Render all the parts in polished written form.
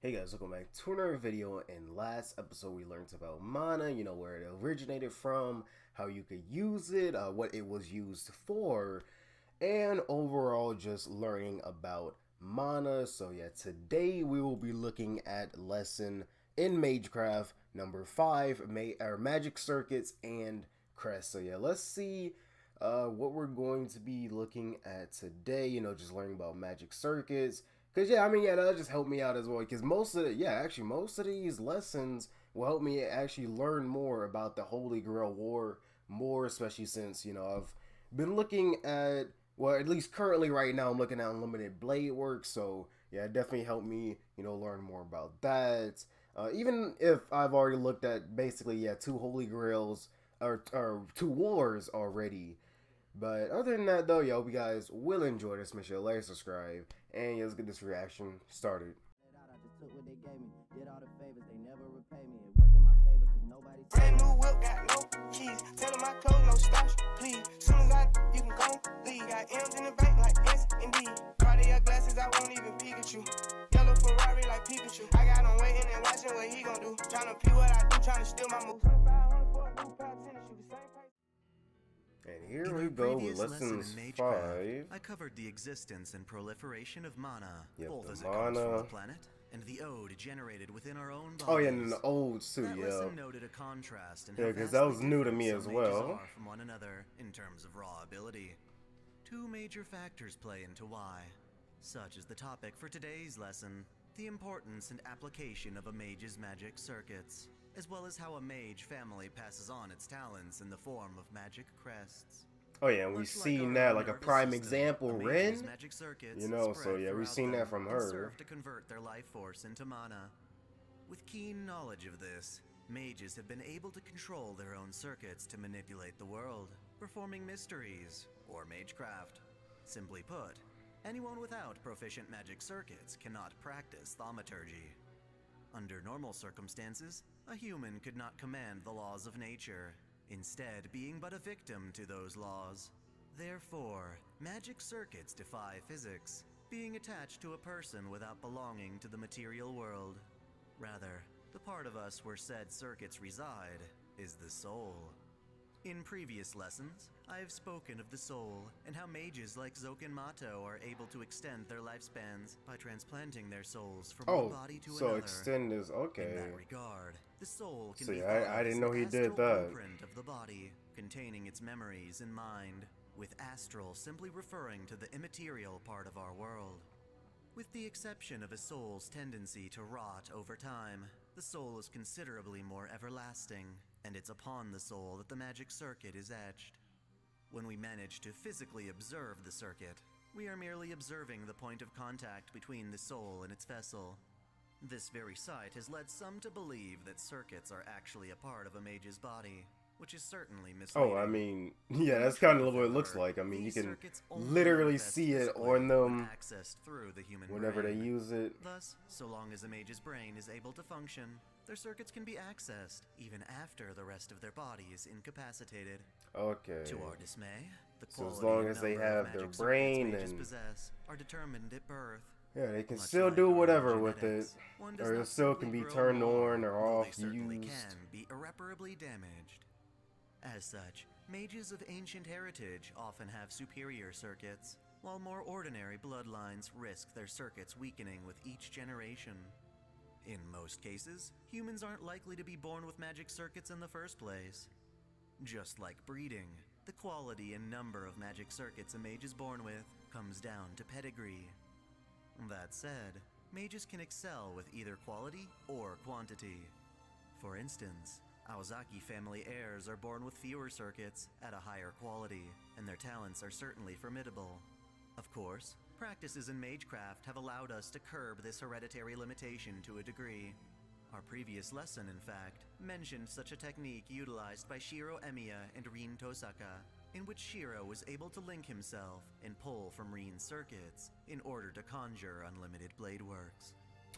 Hey guys, welcome back to another video. In last episode we learned about mana, where it originated from, how you could use it, what it was used for, and overall just learning about mana. So yeah, today we will be looking at lesson in Magecraft number 5, Magic Circuits and Crests. So yeah, let's see what we're going to be looking at today, just learning about magic circuits. Because, that'll just help me out as well. Because most of these lessons will help me actually learn more about the Holy Grail War more, especially since, I've been looking at, well, at least currently right now, I'm looking at Unlimited Blade Work. So, yeah, it definitely helped me, learn more about that. Even if I've already looked at basically, two Holy Grails or two wars already. But other than that, though, I hope you guys will enjoy this. Make sure to like, subscribe, and let's get this reaction started. Brand new whip, got no keys. Tell them my clothes, no starch, please. Soon as you can go leave. Got M's in the bank like yes, indeed. Cartier glasses, I won't even Pikachu. Yellow Ferrari like Pikachu. I got him waiting and watching what he gon' do. Tryna pee what I do, tryna steal my moves. 2500 for a new pair of tennis shoes, the same price. And here we go with lessons 5. I covered the existence and proliferation of mana, both as it mana comes from the planet and the ode generated within our own bodies. Oh yeah, and the odes too, that lesson noted a contrast in yeah, because that was new to me as well. Are from one another in terms of raw ability. Two major factors play into why. Such is the topic for today's lesson: the importance and application of a mage's magic circuits, as well as how a mage family passes on its talents in the form of magic crests. Oh yeah, and we've seen that like a prime example, Ren. So yeah, we've seen that from her. Serve to convert their life force into mana. With keen knowledge of this, mages have been able to control their own circuits to manipulate the world, performing mysteries, or magecraft. Simply put, anyone without proficient magic circuits cannot practice thaumaturgy. Under normal circumstances, a human could not command the laws of nature, instead being but a victim to those laws. Therefore, magic circuits defy physics, being attached to a person without belonging to the material world. Rather, the part of us where said circuits reside is the soul. In previous lessons, I have spoken of the soul and how mages like Zoken Mato are able to extend their lifespans by transplanting their souls from one body to another. So extend is okay. In that regard, the soul can be I didn't know he did that. Blueprint of the body, containing its memories and mind, with astral simply referring to the immaterial part of our world. With the exception of a soul's tendency to rot over time, the soul is considerably more everlasting, and it's upon the soul that the magic circuit is etched. When we manage to physically observe the circuit, we are merely observing the point of contact between the soul and its vessel. This very sight has led some to believe that circuits are actually a part of a mage's body, which is certainly misleading. Yeah, that's kind of what it looks like. You can literally see it on them through the human whenever brain. they use it. Thus, so long as a mage's brain is able to function, their circuits can be accessed even after the rest of their body is incapacitated. Okay. To our dismay, the So quality as long and as they number of have their magic brain circuits mages and possess are determined at birth. yeah, they can Much still like do our whatever with it, genetics, one does or it not still can simply be grow turned more, on or though off, they certainly used. can be irreparably damaged. As such, mages of ancient heritage often have superior circuits, while more ordinary bloodlines risk their circuits weakening with each generation. In most cases, humans aren't likely to be born with magic circuits in the first place. Just like breeding, the quality and number of magic circuits a mage is born with comes down to pedigree. That said, mages can excel with either quality or quantity. For instance, Aozaki family heirs are born with fewer circuits at a higher quality, and their talents are certainly formidable. Of course, practices in Magecraft have allowed us to curb this hereditary limitation to a degree. Our previous lesson, in fact, mentioned such a technique utilized by Shiro Emiya and Rin Tosaka, in which Shiro was able to link himself and pull from Rin's circuits in order to conjure unlimited blade works.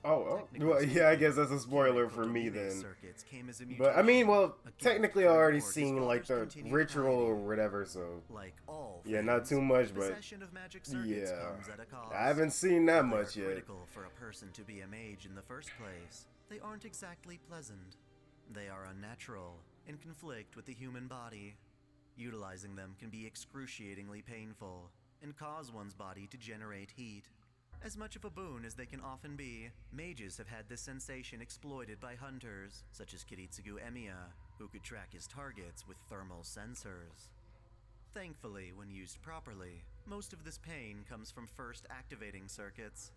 Oh, Technically well, yeah, I speaking, guess that's a spoiler for me Kirin-Kotomine's then. circuits came as a But I mean, mutation, well, a gift technically I to already reward his seen like father's the continued ritual or piety. whatever, so Like all yeah, things, not too much, the but possession of magic circuits yeah, comes at a cost. I haven't seen that While they much are yet. critical for a person to be a mage in the first place, they aren't exactly pleasant. They are unnatural and conflict with the human body. Utilizing them can be excruciatingly painful and cause one's body to generate heat. As much of a boon as they can often be, mages have had this sensation exploited by hunters, such as Kiritsugu Emiya, who could track his targets with thermal sensors. Thankfully, when used properly, most of this pain comes from first activating circuits.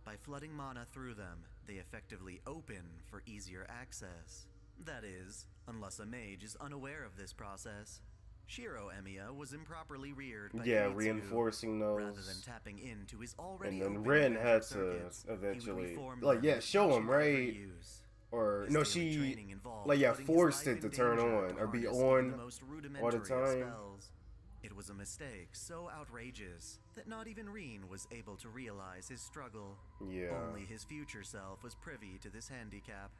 By flooding mana through them, they effectively open for easier access. That is, unless a mage is unaware of this process. Shiro Emiya was improperly reared by Yeah, Kiritsugu. reinforcing Rather than those. tapping into his already And then open Ren magic had to circuits, he would eventually, reform like, them yeah, with show each him, and every right? use. Or His no, daily she, training involved like, yeah, putting his forced life it to in turn danger on to or be harness even on the most all the rudimentary of time. spells. It was a mistake so outrageous that not even Reen was able to realize his struggle. Yeah. Only his future self was privy to this handicap.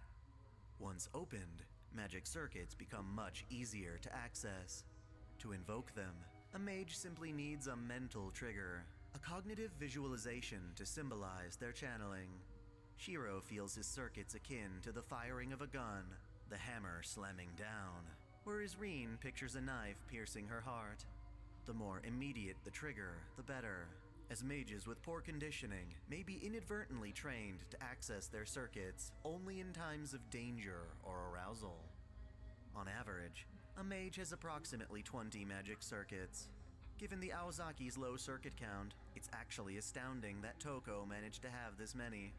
Once opened, magic circuits become much easier to access. To invoke them, a mage simply needs a mental trigger, a cognitive visualization to symbolize their channeling. Shiro feels his circuits akin to the firing of a gun, the hammer slamming down, whereas Reen pictures a knife piercing her heart. The more immediate the trigger, the better, as mages with poor conditioning may be inadvertently trained to access their circuits only in times of danger or arousal. On average, a mage has approximately 20 magic circuits. Given the Aozaki's low circuit count, it's actually astounding that Toko managed to have this many.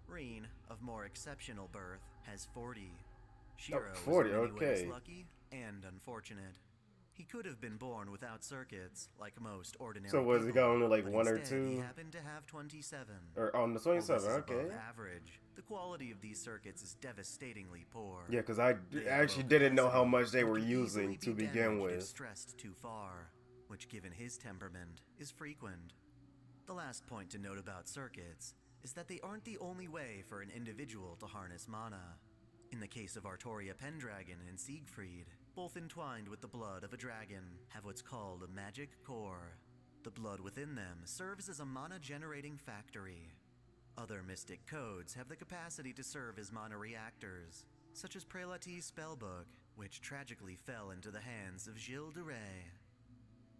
Reen, of more exceptional birth, has 40. Shiro 40, is in many ways okay. lucky and unfortunate. He could have been born without circuits, like most ordinary So was he people, got only like but one or instead he two? happened to have 27. Or on the While this 27, is okay. above average, the quality of these circuits is devastatingly poor. Yeah, because I They have actually low didn't know how capacity much they and were can using easily to be begin damaged if with. stressed too far, which given his temperament is frequent. The last point to note about circuits is that they aren't the only way for an individual to harness mana. In the case of Artoria Pendragon and Siegfried, both entwined with the blood of a dragon, have what's called a magic core. The blood within them serves as a mana-generating factory. Other mystic codes have the capacity to serve as mana reactors, such as Prelati's spellbook, which tragically fell into the hands of Gilles de Rais.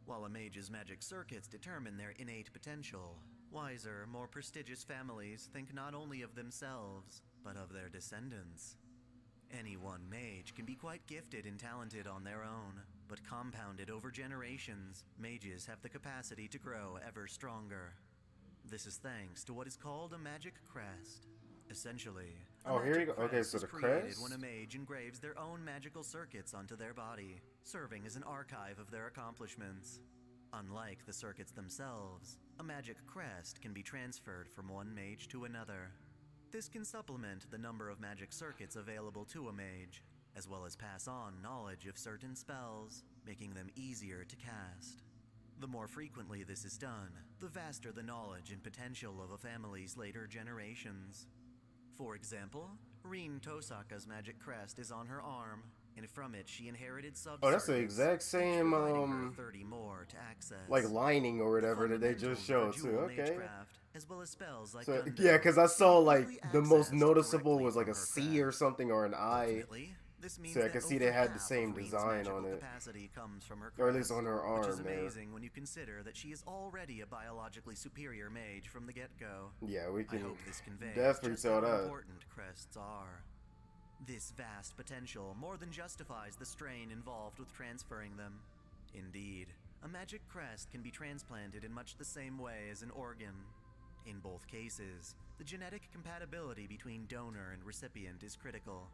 While a mage's magic circuits determine their innate potential, wiser, more prestigious families think not only of themselves, but of their descendants. Any one mage can be quite gifted and talented on their own, but compounded over generations, mages have the capacity to grow ever stronger. This is thanks to what is called a magic crest. Essentially, a Oh, here you magic go. Okay, crest so is the created crest? when a mage engraves their own magical circuits onto their body, serving as an archive of their accomplishments. Unlike the circuits themselves, a magic crest can be transferred from one mage to another. This can supplement the number of magic circuits available to a mage, as well as pass on knowledge of certain spells, making them easier to cast. The more frequently this is done, the vaster the knowledge and potential of a family's later generations. For example, Reen Tosaka's magic crest is on her arm, and from it she inherited sub-circuits, Oh, that's the exact each same, providing her 30 more to access. like lining or whatever that they Fundamentals just for showed too. dual Okay. Magecraft, as well as spells like So Gundo, yeah, because I saw can be like easily the most accessed noticeable directly was like from a her C or craft. something or an I. Ultimately, this means So I that can see over they had the half same of Reen's design magical on it. capacity comes from her Or at least crest, on her which is arm there. amazing when you consider that she is already a biologically superior mage from the get-go. Yeah, we I can hope this conveys definitely just tell how that. important crests are. This vast potential more than justifies the strain involved with transferring them. Indeed, a magic crest can be transplanted in much the same way as an organ. In both cases, the genetic compatibility between donor and recipient is critical.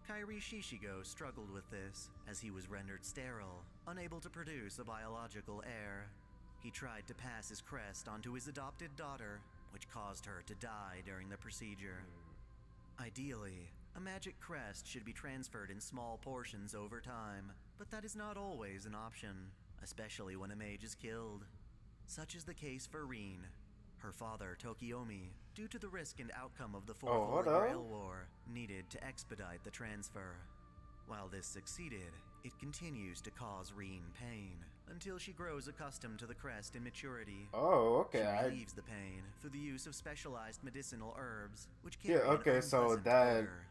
Kairi Shishigo struggled with this, as he was rendered sterile, unable to produce a biological heir. He tried to pass his crest onto his adopted daughter, which caused her to die during the procedure. Ideally, a magic crest should be transferred in small portions over time, but that is not always an option, especially when a mage is killed. Such is the case for Reen. Her father, Tokiomi, due to the risk and outcome of the Oh, Fourth hold Holy on. Grail War, needed to expedite the transfer. While this succeeded, it continues to cause Reen pain until she grows accustomed to the crest in maturity. Oh, okay. She relieves the pain through the use of specialized medicinal herbs, which Yeah, carry okay, an so unpleasant that odor.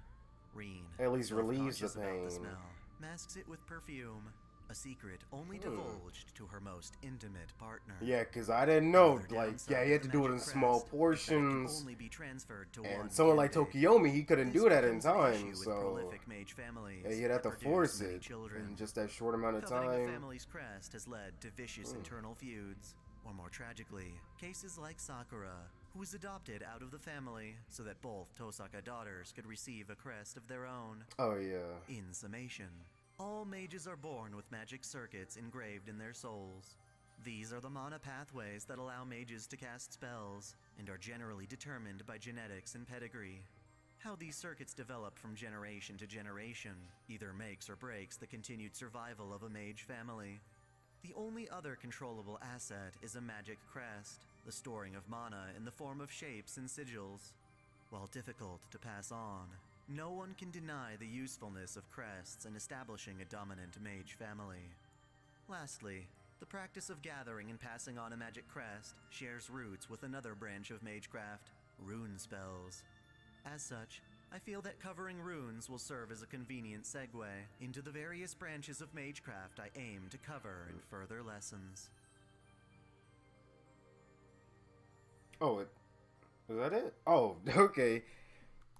Reen, at least though relieves the cautious about the pain. smell, masks it with perfume, a secret only divulged to her most intimate partner. Yeah, because I didn't know, Another like, downside yeah, he of had the to do it in magic small crest is that it can portions. only be transferred to one And someone like candidate. Tokiomi, he couldn't This do that in becomes an time, issue with so prolific mage families yeah, he'd have to that force produce many it children. in just that short amount of Coveting a time. family's crest has led to vicious internal feuds, or more tragically, cases like Sakura, who was adopted out of the family so that both Tosaka daughters could receive a crest of their own. Oh, yeah. In summation, all mages are born with magic circuits engraved in their souls. These are the mana pathways that allow mages to cast spells, and are generally determined by genetics and pedigree. How these circuits develop from generation to generation either makes or breaks the continued survival of a mage family. The only other controllable asset is a magic crest, the storing of mana in the form of shapes and sigils. While difficult to pass on, no one can deny the usefulness of crests in establishing a dominant mage family. Lastly, the practice of gathering and passing on a magic crest shares roots with another branch of Magecraft, rune spells. As such, I feel that covering runes will serve as a convenient segue into the various branches of Magecraft I aim to cover in further lessons. Oh, is that it? Oh, okay.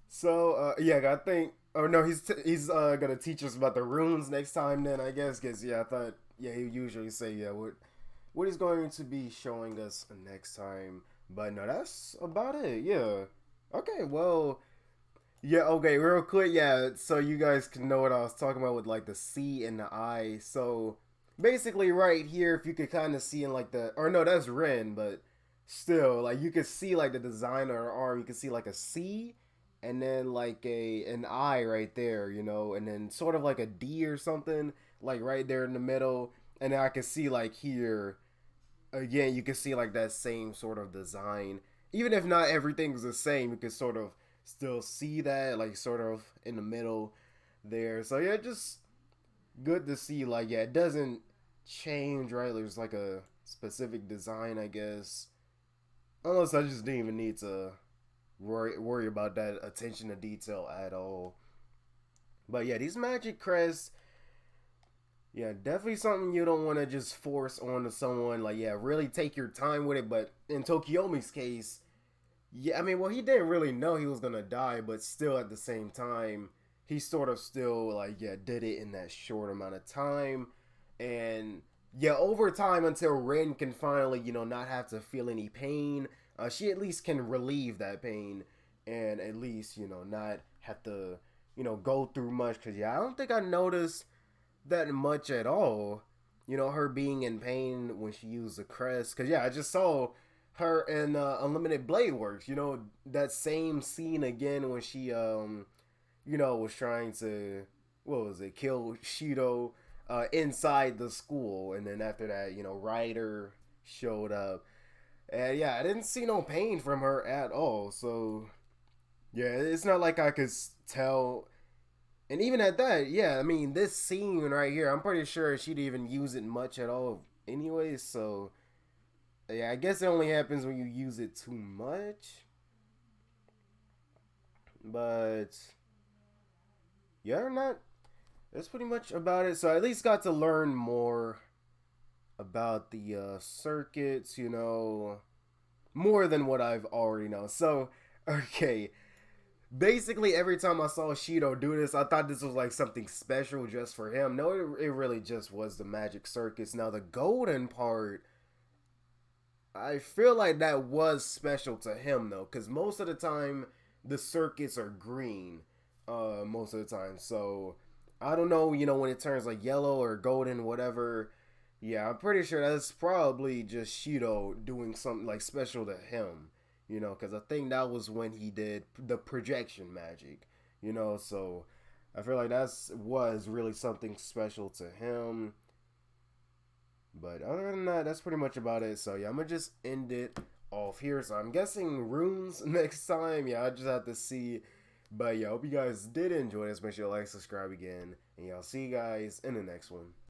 So, yeah, I think. Oh no, he's gonna teach us about the runes next time. Then I guess, cause yeah, I thought yeah he usually say yeah what he's going to be showing us next time. But no, that's about it. Yeah. Okay. Well. Yeah. Okay. Real quick. Yeah. So you guys can know what I was talking about with like the C and the I. So basically, right here, if you could kind of see in like the or no, that's Ren, but still, like you could see like the design of her arm. You can see like a C and then like an I right there, you know, and then sort of like a D or something, like right there in the middle. And then I can see like here again, you can see like that same sort of design. Even if not everything's the same, you can sort of still see that like sort of in the middle there. So yeah, just good to see like yeah, it doesn't change, right? There's like a specific design, I guess. Unless I just didn't even need to worry about that attention to detail at all. But yeah, these magic crests, yeah, definitely something you don't want to just force onto someone. Like, yeah, really take your time with it. But in Tokiomi's case, yeah, I mean, well, he didn't really know he was gonna die, but still at the same time, he sort of still like, yeah, did it in that short amount of time. And yeah, over time until Ren can finally, you know, not have to feel any pain, she at least can relieve that pain and at least, you know, not have to, you know, go through much. Cause yeah, I don't think I noticed that much at all. You know, her being in pain when she used the crest. Cause yeah, I just saw her in Unlimited Blade Works. You know, that same scene again when she, you know, was trying to, what was it, kill Shido inside the school. And then after that, you know, Ryder showed up. And yeah, I didn't see no pain from her at all. So yeah, it's not like I could tell. And even at that, yeah, I mean, this scene right here, I'm pretty sure she didn't even use it much at all anyway. So yeah, I guess it only happens when you use it too much. But yeah, not. That's pretty much about it. So I at least got to learn more about the circuits, you know, more than what I've already known. So, okay, basically every time I saw Shido do this, I thought this was like something special just for him. No, it really just was the magic circuits. Now the golden part, I feel like that was special to him though, because most of the time the circuits are green, most of the time. So I don't know, you know, when it turns like yellow or golden, whatever. Yeah, I'm pretty sure that's probably just Shido doing something like special to him, you know, because I think that was when he did the projection magic, you know, so I feel like was really something special to him. But other than that, that's pretty much about it. So yeah, I'm gonna just end it off here. So I'm guessing runes next time. Yeah, I just have to see. But yeah, I hope you guys did enjoy this. Make sure you like, subscribe again. And yeah, I'll see you guys in the next one.